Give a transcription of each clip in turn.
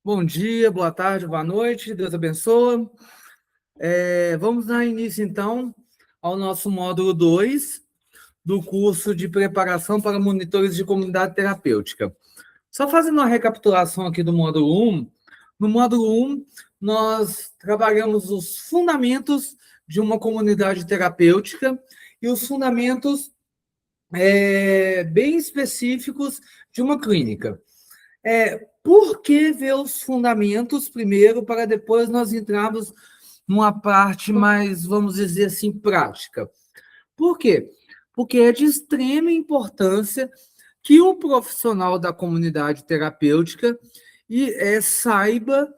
Bom dia, boa tarde, boa noite, Deus abençoe. Vamos dar início, então, ao nosso módulo 2 do curso de preparação para monitores de comunidade terapêutica. Só fazendo uma recapitulação aqui do módulo 1. No módulo 1, nós trabalhamos os fundamentos de uma comunidade terapêutica e os fundamentos bem específicos de uma clínica. Por que ver os fundamentos primeiro, para depois nós entrarmos numa parte mais, vamos dizer assim, prática? Por quê? Porque é de extrema importância que o profissional da comunidade terapêutica saiba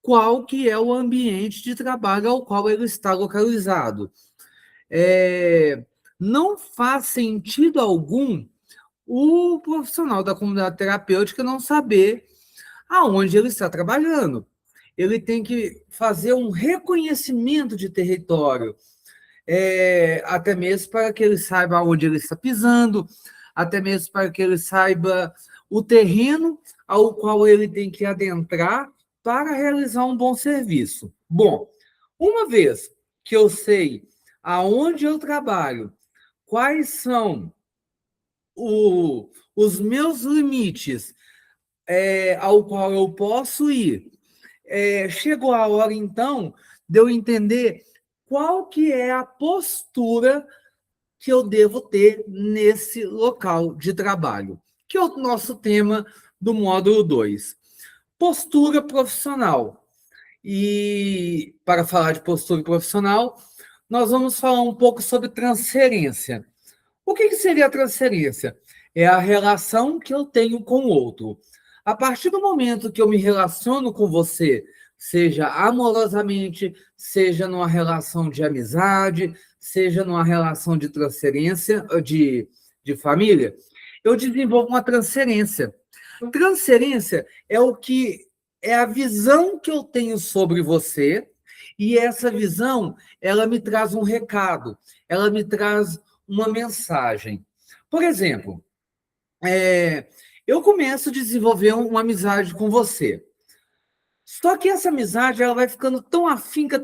qual que é o ambiente de trabalho ao qual ele está localizado. Não faz sentido algum o profissional da comunidade terapêutica não saber aonde ele está trabalhando. Ele tem que fazer um reconhecimento de território, até mesmo para que ele saiba onde ele está pisando, até mesmo para que ele saiba o terreno ao qual ele tem que adentrar para realizar um bom serviço. Bom, uma vez que eu sei aonde eu trabalho, quais são os meus limites ao qual eu posso ir, chegou a hora, então, de eu entender qual que é a postura que eu devo ter nesse local de trabalho, que é o nosso tema do módulo 2. Postura profissional. E, para falar de postura profissional, nós vamos falar um pouco sobre transferência. O que seria a transferência? É a relação que eu tenho com o outro. A partir do momento que eu me relaciono com você, seja amorosamente, seja numa relação de amizade, seja numa relação de transferência, de família, eu desenvolvo uma transferência. Transferência é a visão que eu tenho sobre você, e essa visão, ela me traz um recado, ela me traz uma mensagem. Por exemplo, eu começo a desenvolver uma amizade com você. Só que essa amizade ela vai ficando tão afinca,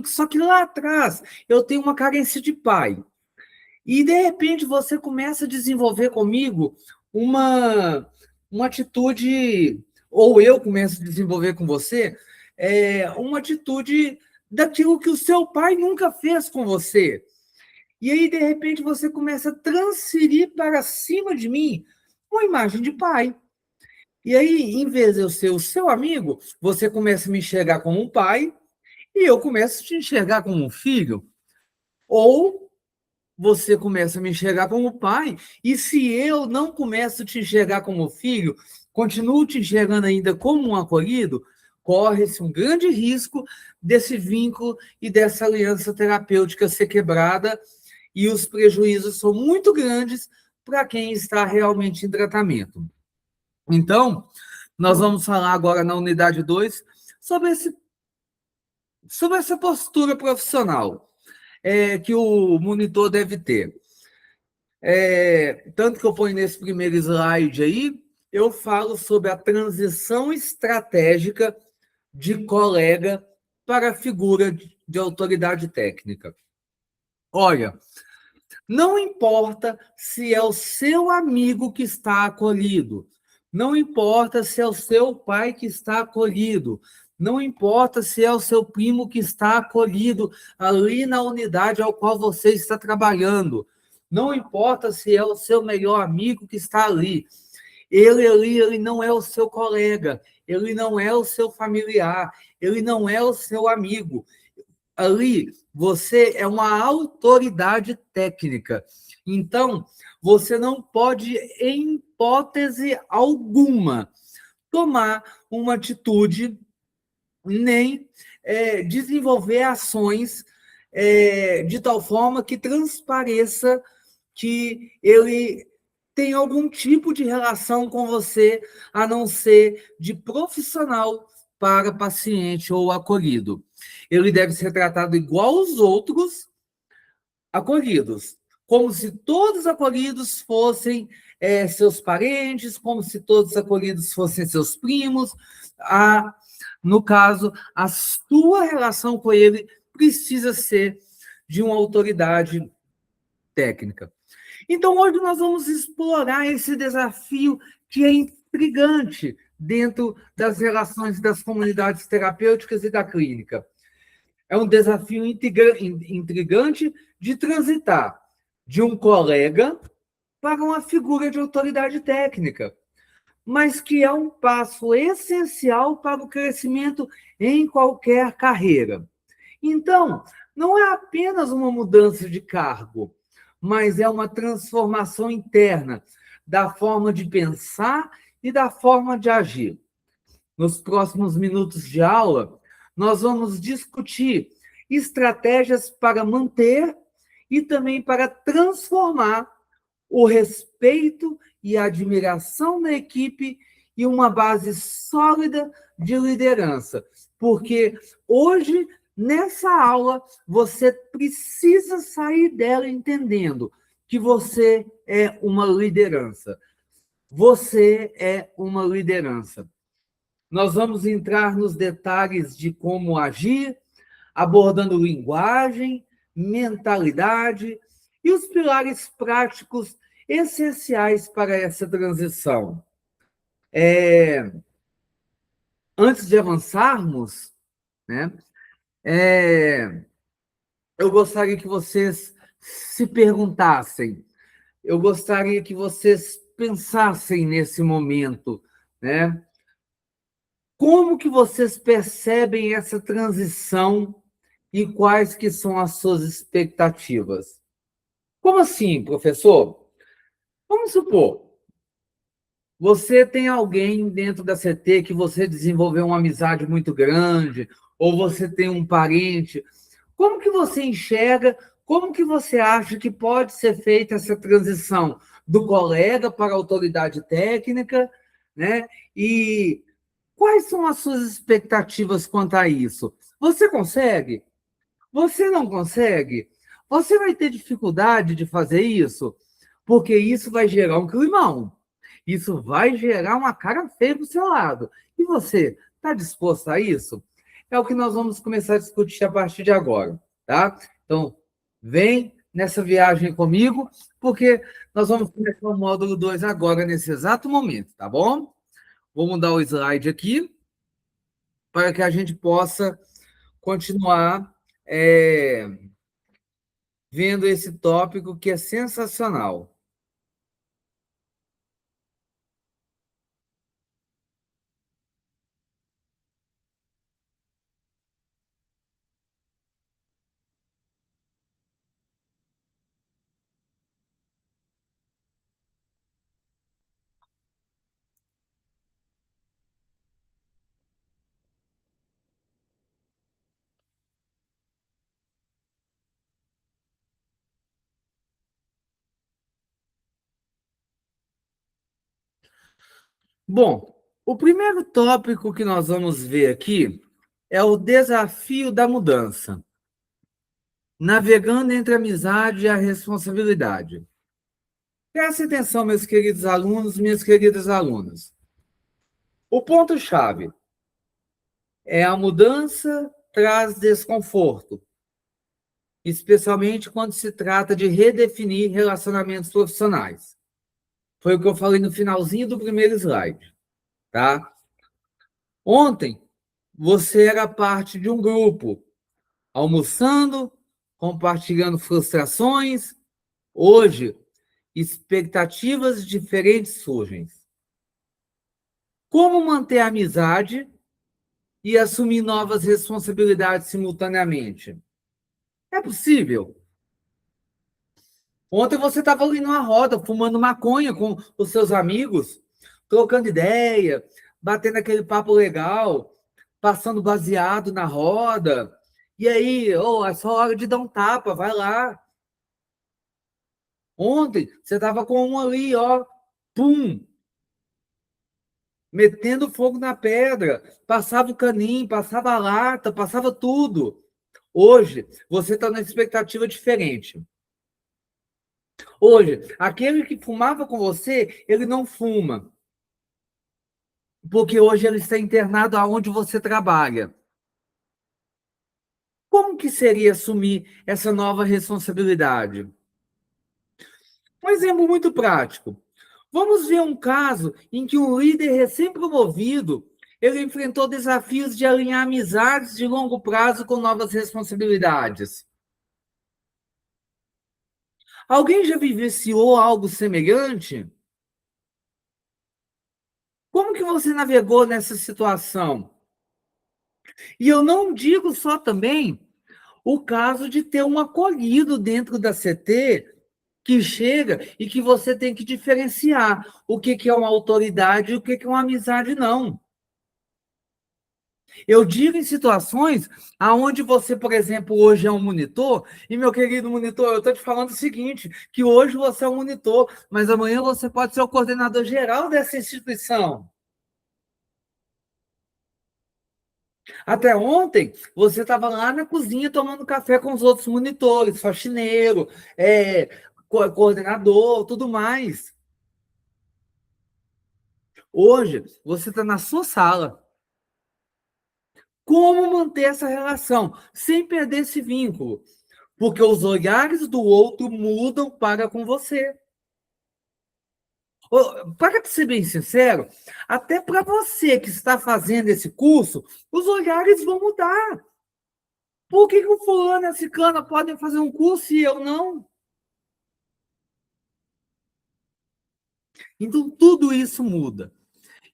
só que lá atrás eu tenho uma carência de pai. E, de repente, você começa a desenvolver comigo uma atitude, ou eu começo a desenvolver com você, uma atitude daquilo que o seu pai nunca fez com você. E aí, de repente, você começa a transferir para cima de mim uma imagem de pai. E aí, em vez de eu ser o seu amigo, você começa a me enxergar como um pai e eu começo a te enxergar como um filho. Ou você começa a me enxergar como pai, e se eu não começo a te enxergar como filho, continuo te enxergando ainda como um acolhido, corre-se um grande risco desse vínculo e dessa aliança terapêutica ser quebrada, e os prejuízos são muito grandes para quem está realmente em tratamento. Então, nós vamos falar agora na unidade 2 sobre essa postura profissional que o monitor deve ter. Tanto que eu ponho nesse primeiro slide aí, eu falo sobre a transição estratégica de colega para a figura de autoridade técnica. Olha, não importa se é o seu amigo que está acolhido, não importa se é o seu pai que está acolhido, não importa se é o seu primo que está acolhido ali na unidade ao qual você está trabalhando, não importa se é o seu melhor amigo que está ali. Ele não é o seu colega, ele não é o seu familiar, ele não é o seu amigo. Ali, você é uma autoridade técnica. Então, você não pode, em hipótese alguma, tomar uma atitude nem desenvolver ações de tal forma que transpareça que ele tem algum tipo de relação com você, a não ser de profissional para paciente ou acolhido. Ele deve ser tratado igual aos outros acolhidos, como se todos os acolhidos fossem seus parentes, como se todos acolhidos fossem seus primos. No caso, a sua relação com ele precisa ser de uma autoridade técnica. Então, hoje nós vamos explorar esse desafio que é intrigante dentro das relações das comunidades terapêuticas e da clínica. É um desafio intrigante de transitar de um colega para uma figura de autoridade técnica, mas que é um passo essencial para o crescimento em qualquer carreira. Então, não é apenas uma mudança de cargo, mas é uma transformação interna da forma de pensar e da forma de agir. Nos próximos minutos de aula, nós vamos discutir estratégias para manter e também para transformar o respeito e a admiração na equipe e uma base sólida de liderança. Porque hoje, nessa aula, você precisa sair dela entendendo que você é uma liderança. Você é uma liderança. Nós vamos entrar nos detalhes de como agir, abordando linguagem, mentalidade e os pilares práticos essenciais para essa transição. Antes de avançarmos, né, eu gostaria que vocês se perguntassem, eu gostaria que vocês pensassem nesse momento, né? Como que vocês percebem essa transição e quais que são as suas expectativas? Como assim, professor? Vamos supor, você tem alguém dentro da CT que você desenvolveu uma amizade muito grande, ou você tem um parente. Como que você enxerga, como que você acha que pode ser feita essa transição do colega para a autoridade técnica, né? E quais são as suas expectativas quanto a isso? Você consegue? Você não consegue? Você vai ter dificuldade de fazer isso? Porque isso vai gerar um climão. Isso vai gerar uma cara feia para o seu lado. E você, está disposto a isso? É o que nós vamos começar a discutir a partir de agora, tá? Então, vem nessa viagem comigo, porque nós vamos começar o módulo 2 agora, nesse exato momento, tá bom? Vou mudar o slide aqui, para que a gente possa continuar vendo esse tópico que é sensacional. Bom, o primeiro tópico que nós vamos ver aqui é o desafio da mudança. Navegando entre a amizade e a responsabilidade. Preste atenção, meus queridos alunos, minhas queridas alunas. O ponto-chave é a mudança traz desconforto, especialmente quando se trata de redefinir relacionamentos profissionais. Foi o que eu falei no finalzinho do primeiro slide, tá? Ontem, você era parte de um grupo, almoçando, compartilhando frustrações. Hoje, expectativas diferentes surgem. Como manter a amizade e assumir novas responsabilidades simultaneamente? É possível? Ontem você estava ali numa roda, fumando maconha com os seus amigos, trocando ideia, batendo aquele papo legal, passando baseado na roda. E aí, é só hora de dar um tapa, vai lá. Ontem você estava com um ali, pum, metendo fogo na pedra, passava o caninho, passava a lata, passava tudo. Hoje, você está numa expectativa diferente. Hoje, aquele que fumava com você, ele não fuma, porque hoje ele está internado aonde você trabalha. Como que seria assumir essa nova responsabilidade? Um exemplo muito prático. Vamos ver um caso em que um líder recém-promovido, ele enfrentou desafios de alinhar amizades de longo prazo com novas responsabilidades. Alguém já vivenciou algo semelhante? Como que você navegou nessa situação? E eu não digo só também o caso de ter um acolhido dentro da CT que chega e que você tem que diferenciar o que que é uma autoridade e o que que é uma amizade, não. Eu digo em situações aonde você, por exemplo, hoje é um monitor, e meu querido monitor, eu estou te falando o seguinte, que hoje você é um monitor, mas amanhã você pode ser o coordenador geral dessa instituição. Até ontem, você estava lá na cozinha tomando café com os outros monitores, faxineiro, coordenador, tudo mais. Hoje, você está na sua sala. Como manter essa relação sem perder esse vínculo? Porque os olhares do outro mudam para com você. Para ser bem sincero, até para você que está fazendo esse curso, os olhares vão mudar. Por que o fulano e a ciclana podem fazer um curso e eu não? Então, tudo isso muda.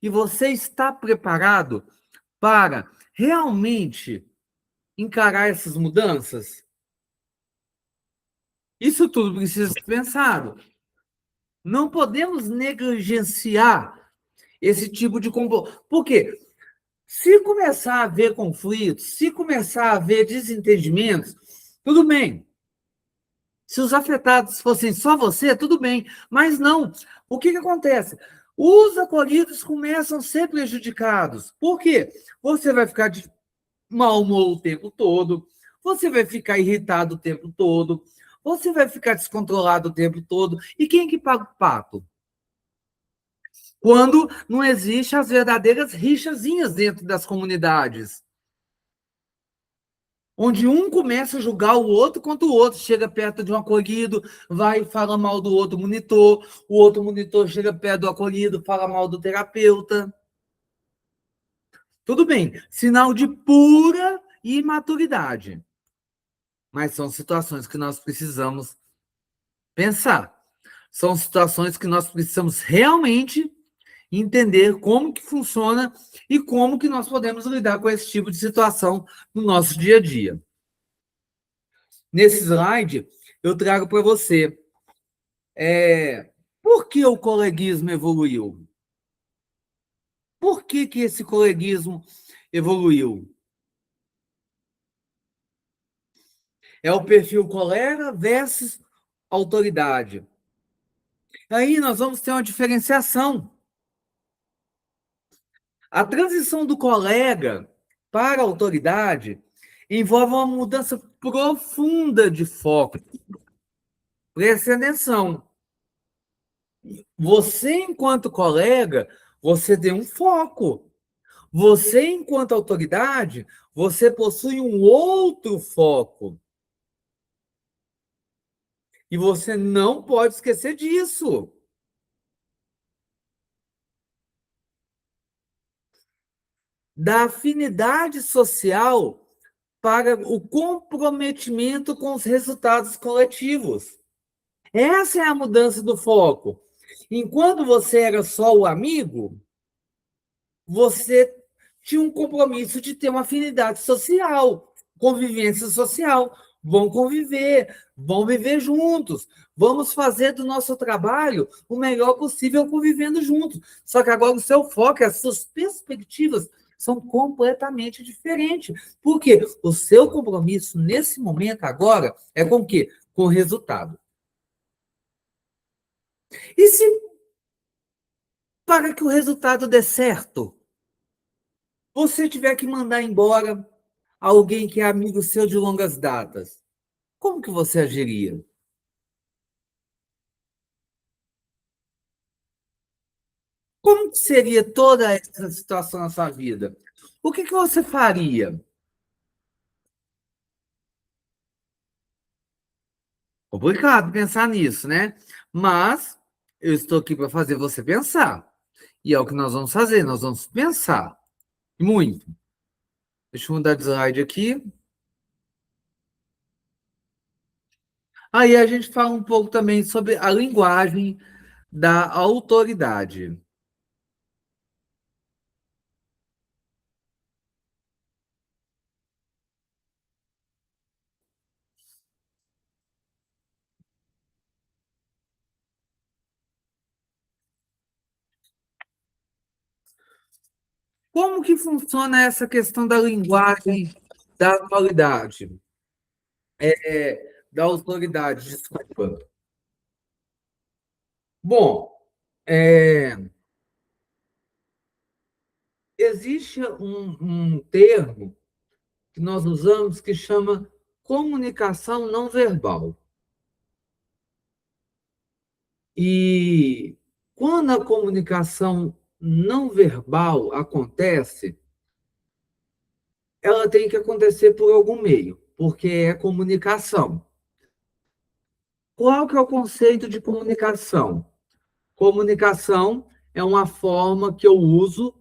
E você está preparado para realmente encarar essas mudanças? Isso tudo precisa ser pensado. Não podemos negligenciar esse tipo de comportamento. Por quê? Se começar a haver conflitos, se começar a haver desentendimentos, tudo bem. Se os afetados fossem só você, tudo bem. Mas não. O que acontece? Os acolhidos começam a ser prejudicados. Por quê? Você vai ficar de mau humor o tempo todo, você vai ficar irritado o tempo todo, você vai ficar descontrolado o tempo todo. E quem que paga o pato? Quando não existe as verdadeiras rixazinhas dentro das comunidades, onde um começa a julgar o outro, quanto o outro chega perto de um acolhido, vai e fala mal do outro monitor chega perto do acolhido, fala mal do terapeuta. Tudo bem, sinal de pura imaturidade, mas são situações que nós precisamos pensar. São situações que nós precisamos realmente entender como que funciona e como que nós podemos lidar com esse tipo de situação no nosso dia a dia. Nesse slide, eu trago para você por que o coleguismo evoluiu? Por que esse coleguismo evoluiu? É o perfil colega versus autoridade. Aí nós vamos ter uma diferenciação. A transição do colega para a autoridade envolve uma mudança profunda de foco. Preste atenção. Você, enquanto colega, você tem um foco. Você, enquanto autoridade, você possui um outro foco. E você não pode esquecer disso. Da afinidade social para o comprometimento com os resultados coletivos. Essa é a mudança do foco. Enquanto você era só o amigo, você tinha um compromisso de ter uma afinidade social, convivência social. Vão conviver, vão viver juntos. Vamos fazer do nosso trabalho o melhor possível convivendo juntos. Só que agora o seu foco, as suas perspectivas são completamente diferentes. Por quê? O seu compromisso nesse momento agora é com o quê? Com o resultado. E se para que o resultado dê certo, você tiver que mandar embora alguém que é amigo seu de longas datas, como que você agiria? Como que seria toda essa situação na sua vida? O que que você faria? Complicado pensar nisso, né? Mas eu estou aqui para fazer você pensar. E é o que nós vamos fazer, nós vamos pensar muito. Deixa eu mudar de slide aqui. Aí a gente fala um pouco também sobre a linguagem da autoridade. Como que funciona essa questão da linguagem da autoridade? Da autoridade, desculpa. Bom, é, existe um termo que nós usamos que chama comunicação não verbal. E quando a comunicação não verbal acontece, ela tem que acontecer por algum meio, porque é comunicação. Qual que é o conceito de comunicação? Comunicação é uma forma que eu uso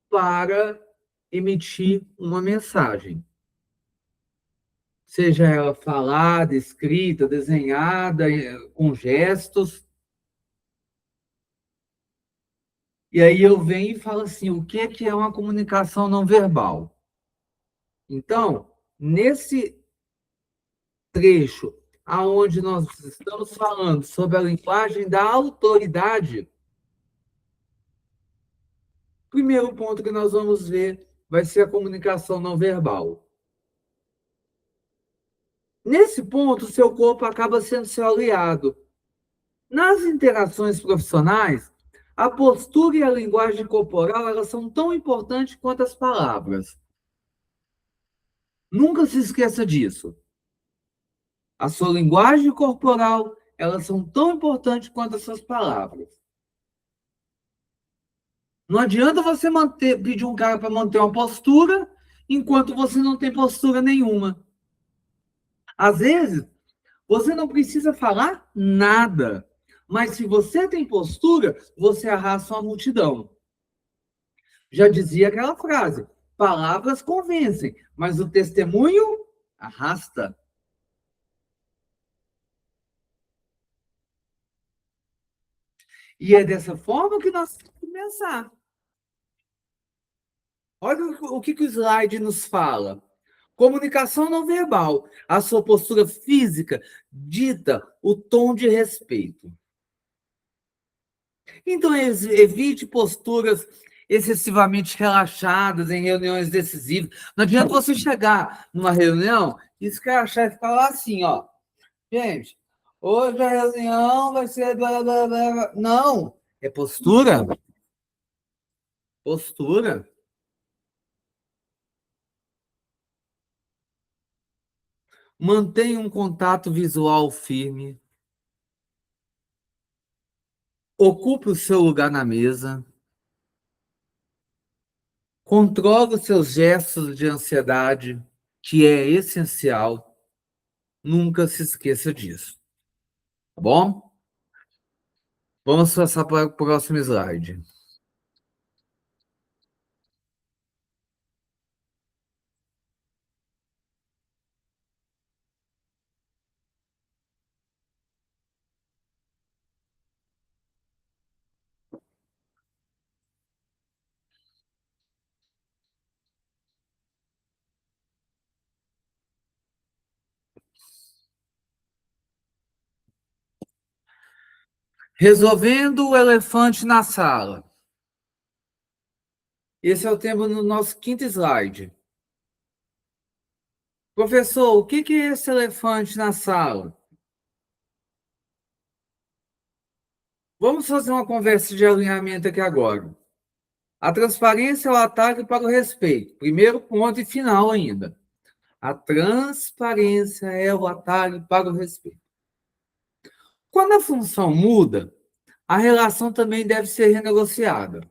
para emitir uma mensagem. Seja ela falada, escrita, desenhada, com gestos. E aí eu venho e falo assim, o que é uma comunicação não verbal? Então, nesse trecho aonde nós estamos falando sobre a linguagem da autoridade, o primeiro ponto que nós vamos ver vai ser a comunicação não verbal. Nesse ponto, o seu corpo acaba sendo seu aliado. Nas interações profissionais, a postura e a linguagem corporal elas são tão importantes quanto as palavras. Nunca se esqueça disso. A sua linguagem corporal, elas são tão importantes quanto as suas palavras. Não adianta você pedir um cara para manter uma postura enquanto você não tem postura nenhuma. Às vezes, você não precisa falar nada, mas se você tem postura, você arrasta uma multidão. Já dizia aquela frase: palavras convencem, mas o testemunho arrasta. E é dessa forma que nós temos que pensar. Olha o que o slide nos fala. Comunicação não verbal. A sua postura física dita o tom de respeito. Então, evite posturas excessivamente relaxadas em reuniões decisivas. Não adianta você chegar numa reunião e escrachar e ficar lá assim, ó. Gente, hoje a reunião vai ser blá, blá, blá, blá. Não, é postura. Postura. Mantenha um contato visual firme. Ocupe o seu lugar na mesa. Controle os seus gestos de ansiedade, que é essencial. Nunca se esqueça disso. Tá bom? Vamos passar para o próximo slide. Resolvendo o elefante na sala. Esse é o tema no nosso quinto slide. Professor, o que é esse elefante na sala? Vamos fazer uma conversa de alinhamento aqui agora. A transparência é o ataque para o respeito. Primeiro ponto e final ainda. A transparência é o atalho para o respeito. Quando a função muda, a relação também deve ser renegociada.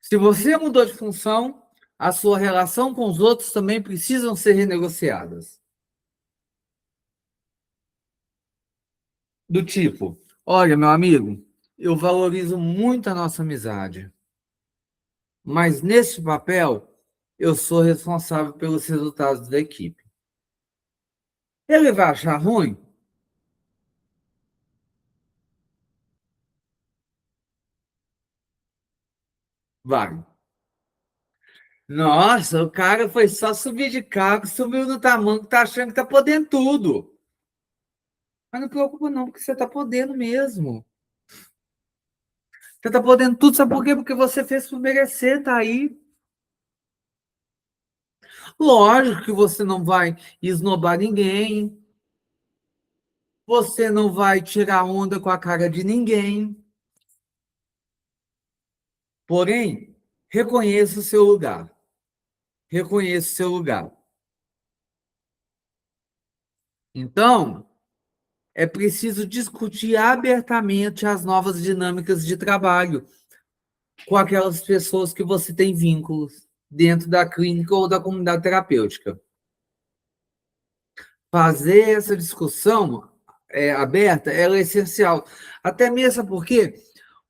Se você mudou de função, a sua relação com os outros também precisam ser renegociadas. Do tipo, olha, meu amigo, eu valorizo muito a nossa amizade, mas nesse papel eu sou responsável pelos resultados da equipe. Ele vai achar ruim? Vai. Nossa, o cara foi só subir de cargo, subiu no tamanho, tá achando que tá podendo tudo. Mas não preocupa não, porque você tá podendo mesmo. Você tá podendo tudo, sabe por quê? Porque você fez por merecer, tá aí. Lógico que você não vai esnobar ninguém, você não vai tirar onda com a cara de ninguém. Porém, reconheça o seu lugar. Reconheça o seu lugar. Então, é preciso discutir abertamente as novas dinâmicas de trabalho com aquelas pessoas que você tem vínculos dentro da clínica ou da comunidade terapêutica. Fazer essa discussão aberta ela é essencial. Até mesmo porque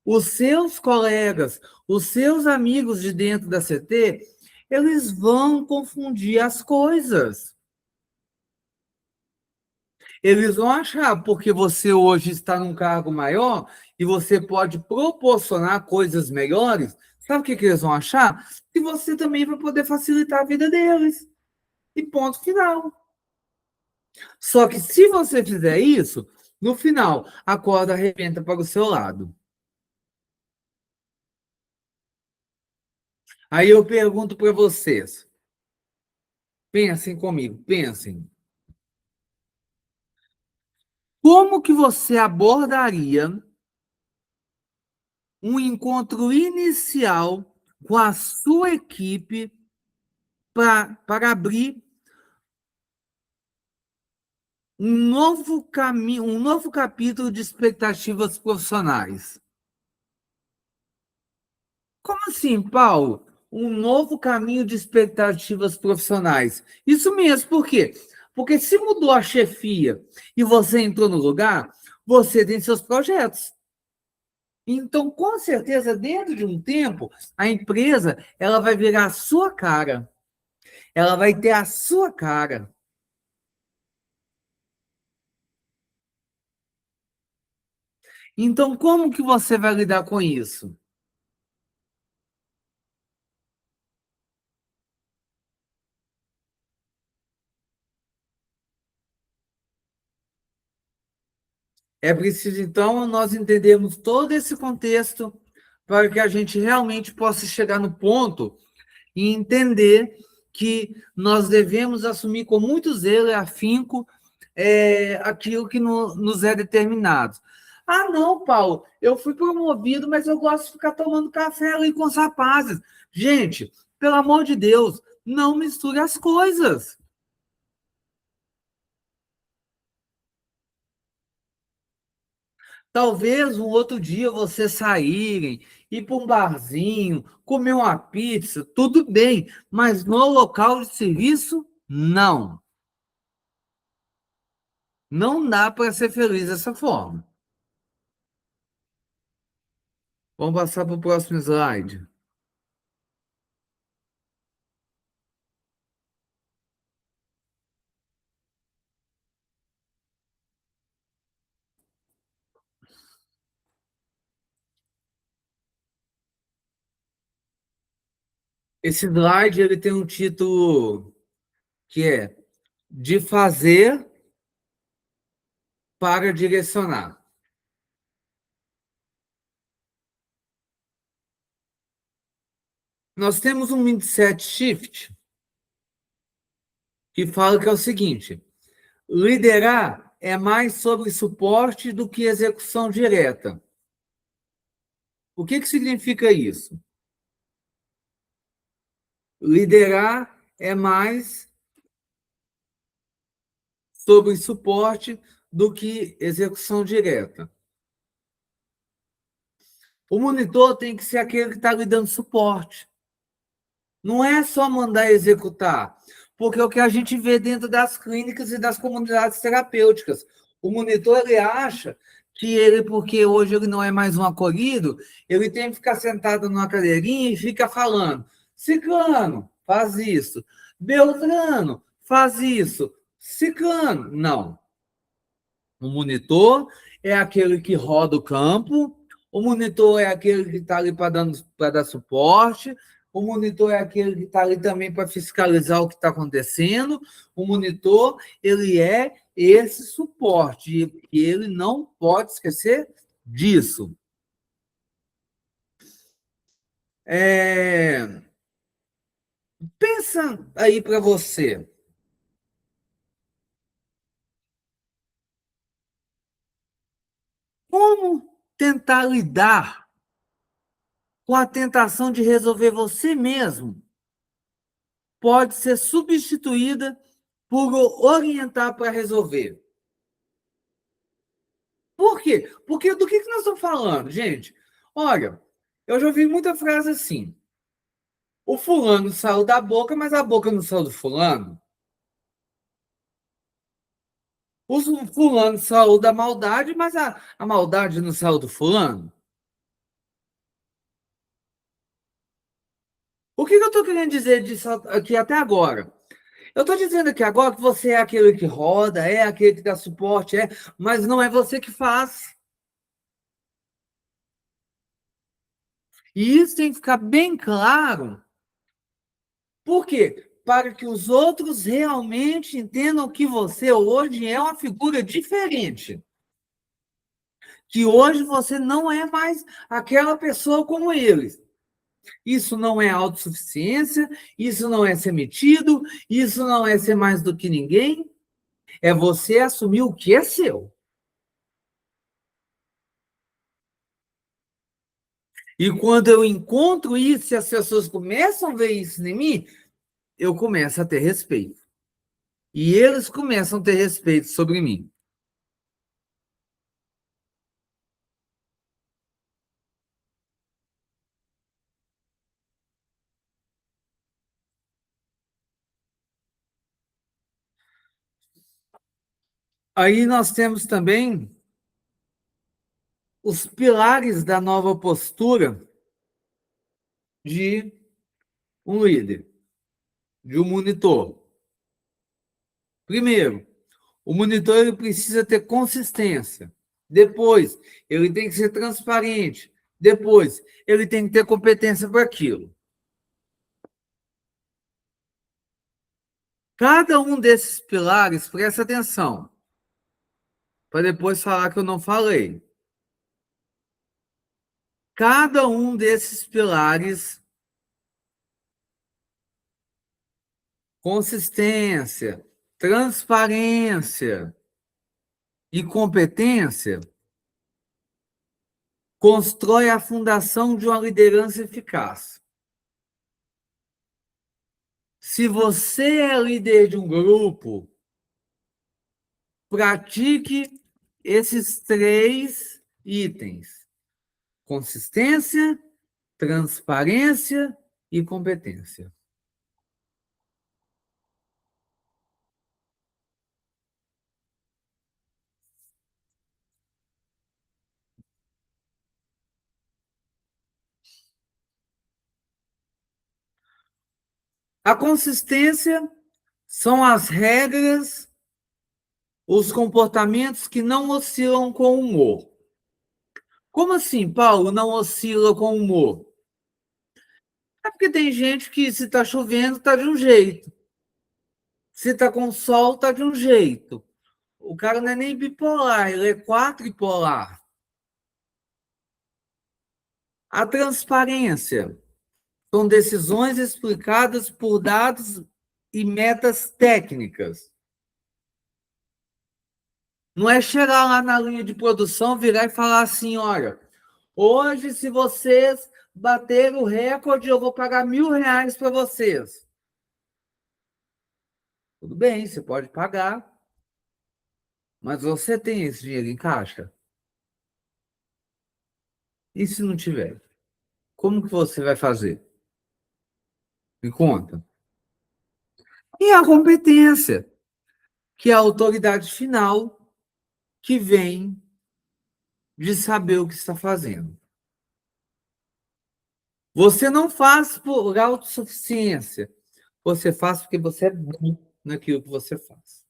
os seus colegas, os seus amigos de dentro da CT, eles vão confundir as coisas. Eles vão achar, porque você hoje está num cargo maior e você pode proporcionar coisas melhores, sabe o que que eles vão achar? Que você também vai poder facilitar a vida deles. E ponto final. Só que se você fizer isso, no final, a corda arrebenta para o seu lado. Aí eu pergunto para vocês, pensem comigo, pensem. Como que você abordaria um encontro inicial com a sua equipe para abrir um novo caminho, um novo capítulo de expectativas profissionais? Como assim, Paulo? Um novo caminho de expectativas profissionais. Isso mesmo, por quê? Porque se mudou a chefia e você entrou no lugar, você tem seus projetos. Então, com certeza, dentro de um tempo, a empresa ela vai virar a sua cara. Ela vai ter a sua cara. Então, como que você vai lidar com isso? É preciso, então, nós entendermos todo esse contexto para que a gente realmente possa chegar no ponto e entender que nós devemos assumir com muito zelo e afinco aquilo que nos é determinado. Ah, não, Paulo, eu fui promovido, mas eu gosto de ficar tomando café ali com os rapazes. Gente, pelo amor de Deus, não misture as coisas. Talvez um outro dia vocês saírem, ir para um barzinho, comer uma pizza, tudo bem, mas no local de serviço, não. Não dá para ser feliz dessa forma. Vamos passar para o próximo slide. Esse slide ele tem um título que é De Fazer para Direcionar. Nós temos um mindset shift que fala que é o seguinte: liderar é mais sobre suporte do que execução direta. O que significa isso? Liderar é mais sobre suporte do que execução direta. O monitor tem que ser aquele que está lhe dando suporte. Não é só mandar executar, porque é o que a gente vê dentro das clínicas e das comunidades terapêuticas. O monitor, ele acha que ele, porque hoje ele não é mais um acolhido, ele tem que ficar sentado numa cadeirinha e fica falando: Ciclano, faz isso. Beltrano, faz isso. Ciclano, não. O monitor é aquele que roda o campo, o monitor é aquele que está ali para dar suporte, o monitor é aquele que está ali também para fiscalizar o que está acontecendo. O monitor, ele é esse suporte, e ele não pode esquecer disso. É... Pensa aí para você, como tentar lidar com a tentação de resolver você mesmo pode ser substituída por orientar para resolver. Por quê? Porque do que nós estamos falando, gente? Olha, eu já ouvi muita frase assim: o fulano saiu da boca, mas a boca não saiu do fulano. O fulano saiu da maldade, mas a maldade não saiu do fulano. O que eu estou querendo dizer disso aqui até agora? Eu estou dizendo aqui agora que você é aquele que roda, é aquele que dá suporte, mas não é você que faz. E isso tem que ficar bem claro. Por quê? Para que os outros realmente entendam que você hoje é uma figura diferente. Que hoje você não é mais aquela pessoa como eles. Isso não é autossuficiência, isso não é ser metido, isso não é ser mais do que ninguém. É você assumir o que é seu. E quando eu encontro isso e as pessoas começam a ver isso em mim, eu começo a ter respeito. E eles começam a ter respeito sobre mim. Aí nós temos também os pilares da nova postura de um líder, de um monitor. Primeiro, o monitor ele precisa ter consistência. Depois, ele tem que ser transparente. Depois, ele tem que ter competência para aquilo. Cada um desses pilares, presta atenção, para depois falar que eu não falei. Cada um desses pilares, consistência, transparência e competência, constrói a fundação de uma liderança eficaz. Se você é líder de um grupo, pratique esses 3 itens: consistência, transparência e competência. A consistência são as regras, os comportamentos que não oscilam com o humor. Como assim, Paulo, não oscila com o humor? É porque tem gente que, se está chovendo, está de um jeito. Se está com sol, está de um jeito. O cara não é nem bipolar, ele é quadripolar. A transparência são decisões explicadas por dados e metas técnicas. Não é chegar lá na linha de produção, virar e falar assim: olha, hoje, se vocês baterem o recorde, eu vou pagar R$ 1.000 para vocês. Tudo bem, você pode pagar, mas você tem esse dinheiro em caixa? E se não tiver? Como que você vai fazer? Me conta. E a competência, que é a autoridade final que vem de saber o que está fazendo. Você não faz por autossuficiência. Você faz porque você é bom naquilo que você faz.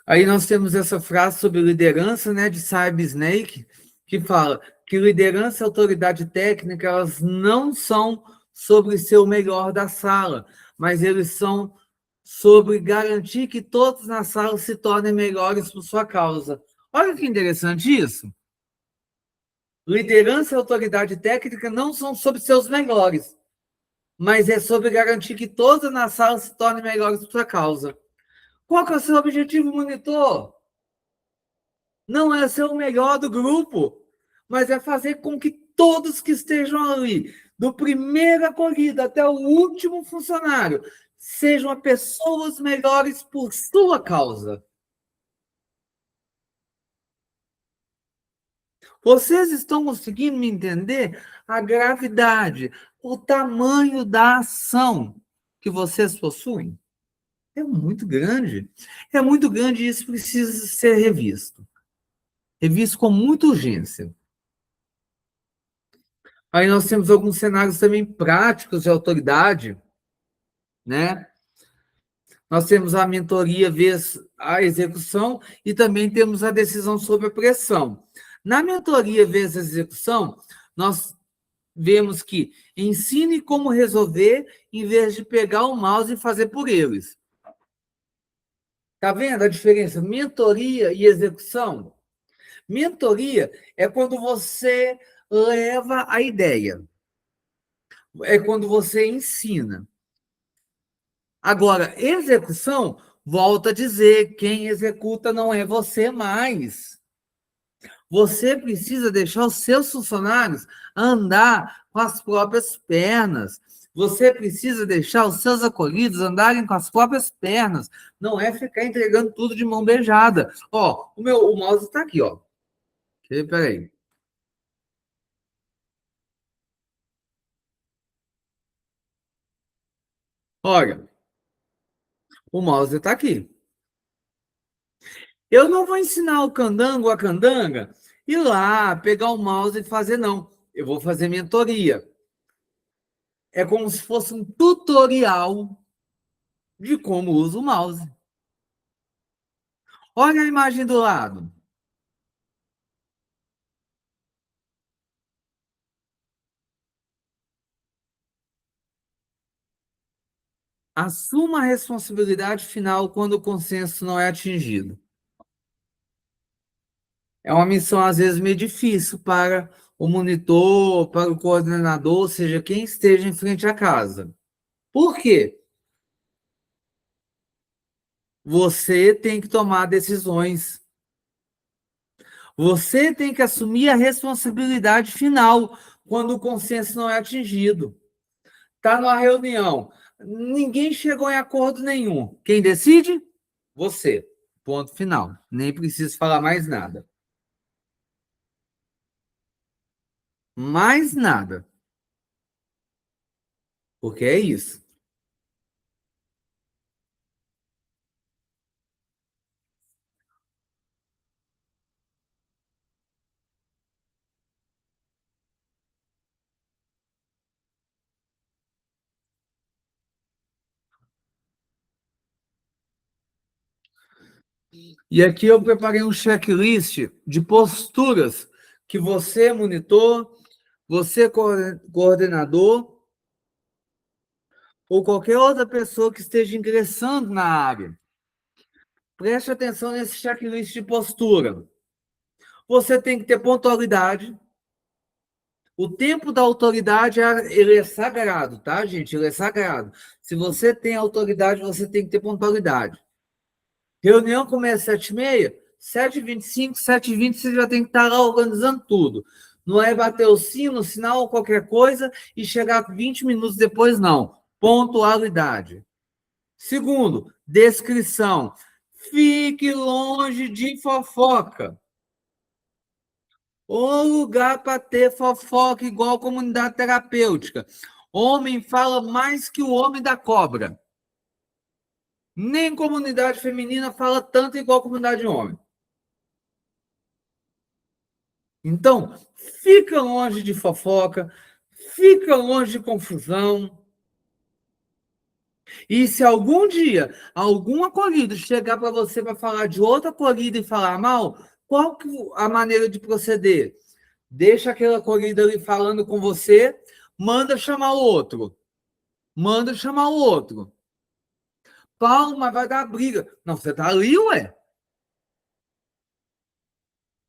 Aí nós temos essa frase sobre liderança, né, de Simon Sinek, que fala que liderança e autoridade técnica, elas não são sobre ser o melhor da sala, mas eles são sobre garantir que todos na sala se tornem melhores por sua causa. Olha que interessante isso. Liderança e autoridade técnica não são sobre seus melhores, mas é sobre garantir que todos na sala se tornem melhores por sua causa. Qual que é o seu objetivo, monitor? Não é ser o melhor do grupo, mas é fazer com que todos que estejam ali, do primeiro acolhido até o último funcionário, sejam pessoas melhores por sua causa. Vocês estão conseguindo me entender a gravidade, o tamanho da ação que vocês possuem? É muito grande. É muito grande e isso precisa ser revisto. Revisto com muita urgência. Aí nós temos alguns cenários também práticos de autoridade, né? Nós temos a mentoria vezes a execução e também temos a decisão sob a pressão. Na mentoria vezes a execução, nós vemos que ensine como resolver em vez de pegar o mouse e fazer por eles. Tá vendo a diferença? Mentoria e execução. Mentoria é quando você leva a ideia. É quando você ensina. Agora, execução, volta a dizer, quem executa não é você mais. Você precisa deixar os seus funcionários andar com as próprias pernas. Você precisa deixar os seus acolhidos andarem com as próprias pernas. Não é ficar entregando tudo de mão beijada. Ó, o mouse está aqui, ó. Peraí. Olha, o mouse está aqui. Eu não vou ensinar o candango ou a candanga ir lá, pegar o mouse e fazer, não. Eu vou fazer mentoria. É como se fosse um tutorial de como usa o mouse. Olha a imagem do lado. Assuma a responsabilidade final quando o consenso não é atingido. É uma missão, às vezes, meio difícil para o monitor, para o coordenador, ou seja, quem esteja em frente à casa. Por quê? Você tem que tomar decisões. Você tem que assumir a responsabilidade final quando o consenso não é atingido. Está numa reunião, ninguém chegou em acordo nenhum. Quem decide? Você. Ponto final. Nem preciso falar mais nada. Mais nada. Porque é isso. E aqui eu preparei um checklist de posturas que você, monitor, você, coordenador, ou qualquer outra pessoa que esteja ingressando na área. Preste atenção nesse checklist de postura. Você tem que ter pontualidade. O tempo da autoridade, ele é sagrado, tá, gente? Ele é sagrado. Se você tem autoridade, você tem que ter pontualidade. Reunião começa às 7h30, 7h25, 7h20, você já tem que estar lá organizando tudo. Não é bater o sino, sinal ou qualquer coisa e chegar 20 minutos depois, não. Pontualidade. Segundo, descrição. Fique longe de fofoca. O lugar para ter fofoca igual comunidade terapêutica. Homem fala mais que o homem da cobra. Nem comunidade feminina fala tanto igual comunidade homem. Então, fica longe de fofoca, fica longe de confusão. E se algum dia algum acolhido chegar para você para falar de outra acolhida e falar mal, qual que é a maneira de proceder? Deixa aquele acolhido ali falando com você, manda chamar o outro. Manda chamar o outro. Paulo, mas vai dar briga. Não, você tá ali, ué.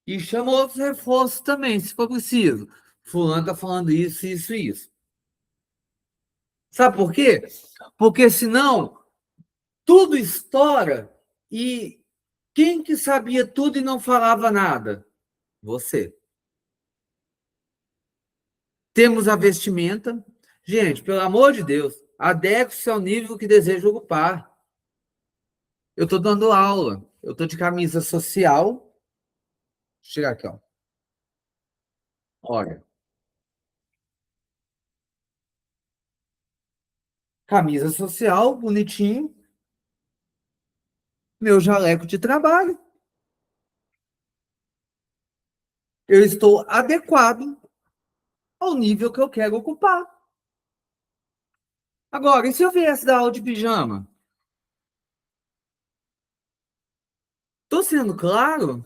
E chama outros reforços também, se for preciso. Fulano tá falando isso, isso e isso. Sabe por quê? Porque senão tudo estoura e quem que sabia tudo e não falava nada? Você. Temos a vestimenta. Gente, pelo amor de Deus, adeque-se ao nível que deseja ocupar. Eu estou dando aula, eu estou de camisa social. Vou chegar aqui, ó. Olha, camisa social, bonitinho, meu jaleco de trabalho. Eu estou adequado ao nível que eu quero ocupar. Agora, e se eu viesse dar aula de pijama? Estou sendo claro?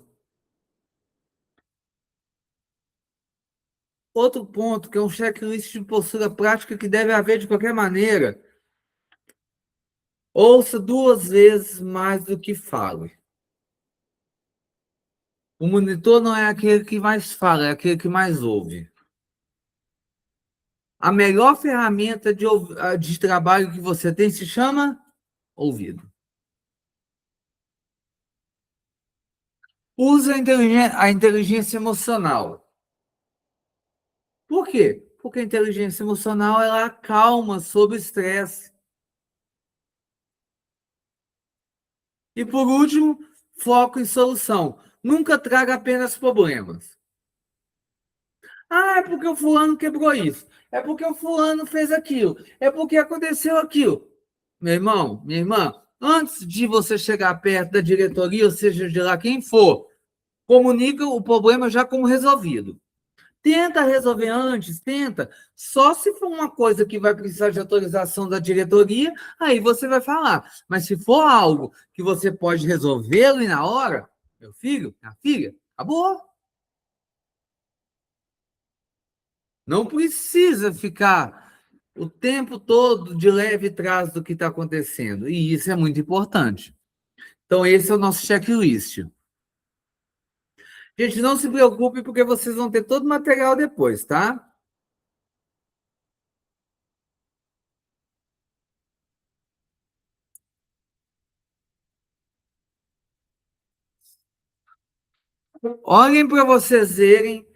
Outro ponto, que é um checklist de postura prática que deve haver de qualquer maneira. Ouça 2 vezes mais do que fale. O monitor não é aquele que mais fala, é aquele que mais ouve. A melhor ferramenta de trabalho que você tem se chama ouvido. Use a inteligência emocional. Por quê? Porque a inteligência emocional ela acalma sob estresse. E por último, foco em solução. Nunca traga apenas problemas. Ah, é porque o fulano quebrou isso. É porque o fulano fez aquilo. É porque aconteceu aquilo. Meu irmão, minha irmã, antes de você chegar perto da diretoria, ou seja, de lá quem for, comunica o problema já como resolvido. Tenta resolver antes, tenta. Só se for uma coisa que vai precisar de autorização da diretoria, aí você vai falar. Mas se for algo que você pode resolver ali na hora, meu filho, minha filha, acabou. Não precisa ficar o tempo todo de leve trás do que está acontecendo. E isso é muito importante. Então, esse é o nosso checklist. Gente, não se preocupe, porque vocês vão ter todo o material depois, tá? Olhem para vocês verem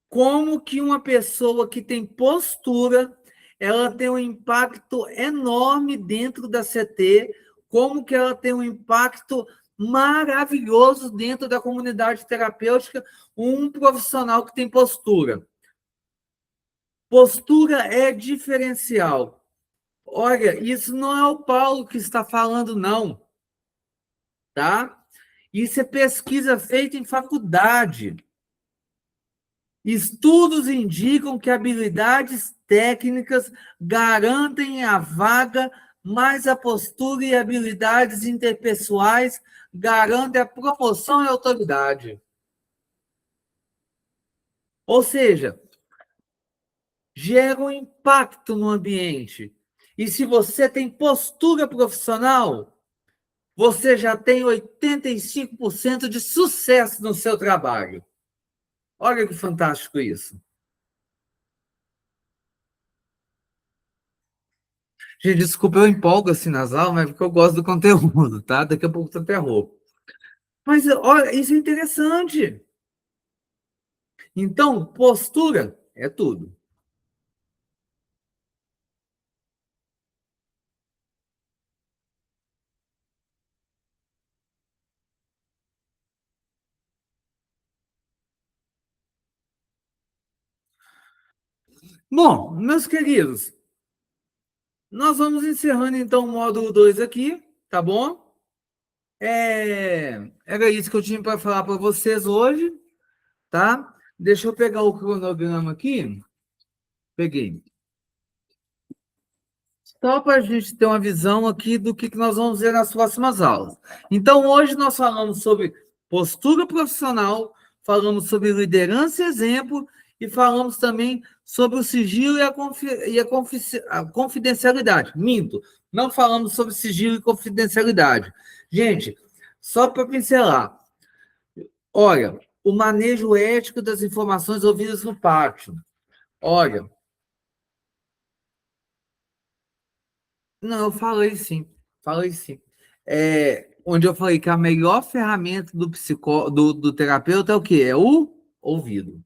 como que uma pessoa que tem postura, ela tem um impacto enorme dentro da CT, como que ela tem um impacto maravilhoso dentro da comunidade terapêutica, um profissional que tem postura. Postura é diferencial. Olha, isso não é o Paulo que está falando, não, tá? Isso é pesquisa feita em faculdade. Estudos indicam que habilidades técnicas garantem a vaga, mas a postura e habilidades interpessoais garantem a promoção e autoridade. Ou seja, gera um impacto no ambiente. E se você tem postura profissional, você já tem 85% de sucesso no seu trabalho. Olha que fantástico isso. Gente, desculpa, eu empolgo assim nas aulas, mas é porque eu gosto do conteúdo, tá? Daqui a pouco eu até roubo. Mas olha, isso é interessante. Então, postura é tudo. Bom, meus queridos, nós vamos encerrando então o módulo 2 aqui, tá bom? Era isso que eu tinha para falar para vocês hoje, tá? Deixa eu pegar o cronograma aqui. Peguei. Só para a gente ter uma visão aqui do que nós vamos ver nas próximas aulas. Então, hoje nós falamos sobre postura profissional, falamos sobre liderança e exemplo, e falamos também sobre o sigilo e a confidencialidade. Minto, não falamos sobre sigilo e confidencialidade. Gente, só para pincelar, olha, o manejo ético das informações ouvidas no pátio. Olha, não, eu falei sim. Onde eu falei que a melhor ferramenta do terapeuta é o quê? É o ouvido.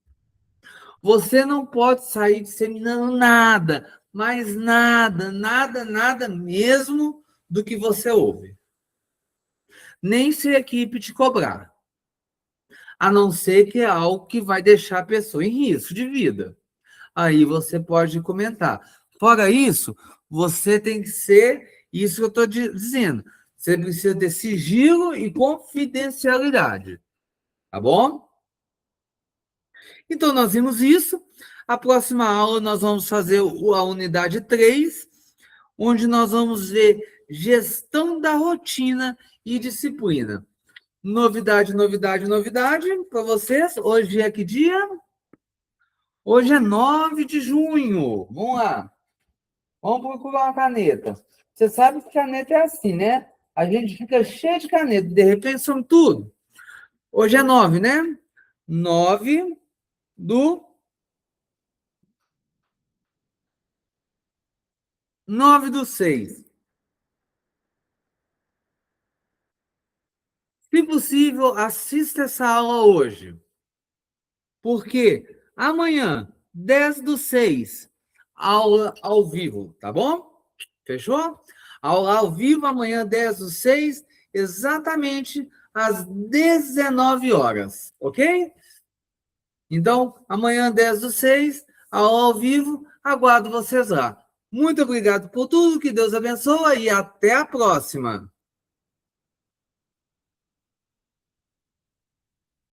Você não pode sair disseminando nada, mas nada, nada, nada mesmo do que você ouve. Nem se a equipe te cobrar. A não ser que é algo que vai deixar a pessoa em risco de vida. Aí você pode comentar. Fora isso, você tem que ser isso que eu estou dizendo. Você precisa ter sigilo e confidencialidade. Tá bom? Então, nós vimos isso. A próxima aula nós vamos fazer a unidade 3, onde nós vamos ver gestão da rotina e disciplina. Novidade, novidade, novidade para vocês. Hoje é que dia? Hoje é 9 de junho. Vamos lá. Vamos procurar uma caneta. Você sabe que caneta é assim, né? A gente fica cheio de caneta, de repente some tudo. Hoje é 9, né? 9 do 9/6. Se possível, assista essa aula hoje. Porque amanhã, 10/6, aula ao vivo, tá bom? Fechou? Aula ao vivo, amanhã, 10/6, exatamente às 19 horas, ok? Então, amanhã, 10/6, aula ao vivo, aguardo vocês lá. Muito obrigado por tudo, que Deus abençoe e até a próxima.